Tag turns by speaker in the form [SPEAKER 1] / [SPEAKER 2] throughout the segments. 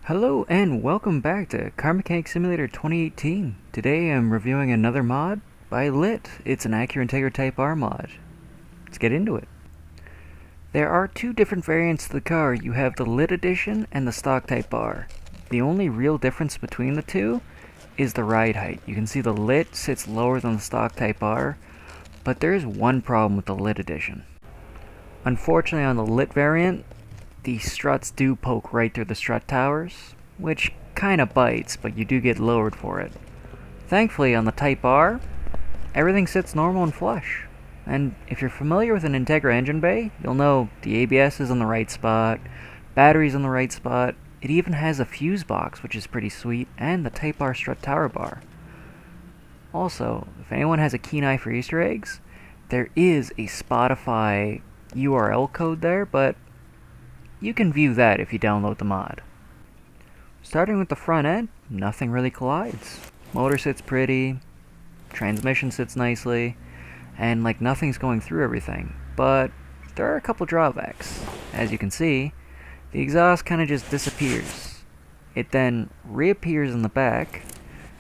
[SPEAKER 1] Hello and welcome back to Car Mechanic Simulator 2018. Today I'm reviewing another mod by Lit. It's an Acura Integra Type R mod. Let's get into it. There are two different variants to the car. You have the Lit edition and the stock Type R. The only real difference between the two is the ride height. You can see the Lit sits lower than the stock Type R, but there is one problem with the Lit edition. Unfortunately, on the Lit variant, the struts do poke right through the strut towers, which kinda bites, but you do get lowered for it. Thankfully, on the Type R, everything sits normal and flush. And if you're familiar with an Integra engine bay, you'll know the ABS is in the right spot, battery's in the right spot, it even has a fuse box, which is pretty sweet, and the Type R strut tower bar. Also, if anyone has a keen eye for Easter eggs, there is a Spotify URL code there, but you can view that if you download the mod. Starting with the front end, nothing really collides. Motor sits pretty, transmission sits nicely, and like nothing's going through everything. But there are a couple drawbacks. As you can see, the exhaust kind of just disappears. It then reappears in the back,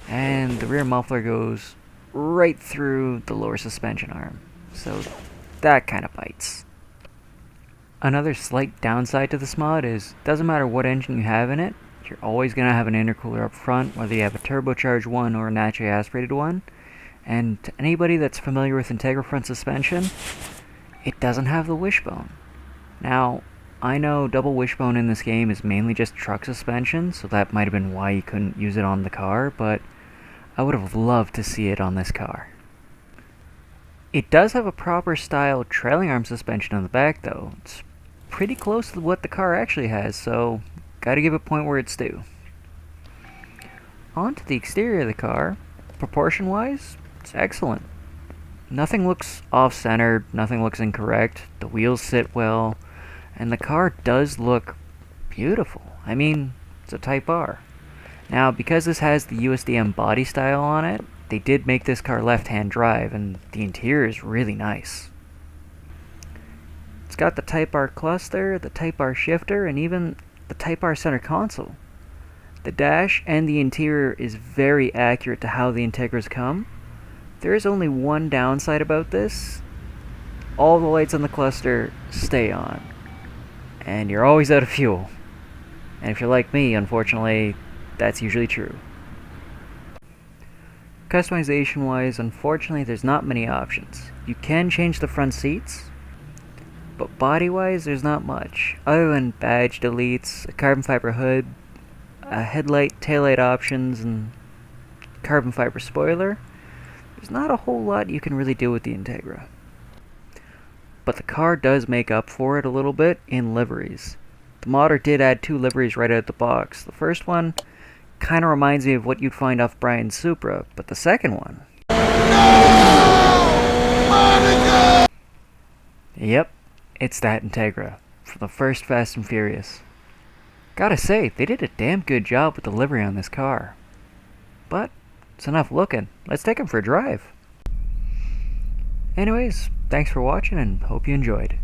[SPEAKER 1] and the rear muffler goes right through the lower suspension arm. So that kind of bites. Another slight downside to this mod is, doesn't matter what engine you have in it, you're always going to have an intercooler up front, whether you have a turbocharged one or a naturally aspirated one. And to anybody that's familiar with Integra front suspension, it doesn't have the wishbone. Now, I know double wishbone in this game is mainly just truck suspension, so that might have been why you couldn't use it on the car, but I would have loved to see it on this car. It does have a proper style trailing arm suspension on the back though. It's pretty close to what the car actually has, so gotta give it point where it's due. On to the exterior of the car, proportion wise, it's excellent. Nothing looks off-centered, nothing looks incorrect, the wheels sit well, and the car does look beautiful. I mean, it's a Type R. Now, because this has the USDM body style on it, they did make this car left-hand drive, and the interior is really nice. It's got the Type R cluster, the Type R shifter, and even the Type R center console. The dash and the interior is very accurate to how the Integras come. There is only one downside about this. All the lights on the cluster stay on, and you're always out of fuel. And if you're like me, unfortunately, that's usually true. Customization wise, unfortunately, there's not many options. You can change the front seats, but body wise, there's not much. Other than badge deletes, a carbon fiber hood, a headlight, taillight options, and carbon fiber spoiler, there's not a whole lot you can really do with the Integra. But the car does make up for it a little bit in liveries. The modder did add two liveries right out the box. The first one kind of reminds me of what you'd find off Brian's Supra, but the second one... No! Yep, it's that Integra, from the first Fast and Furious. Gotta say, they did a damn good job with the livery on this car. But, it's enough looking. Let's take him for a drive. Anyways, thanks for watching and hope you enjoyed.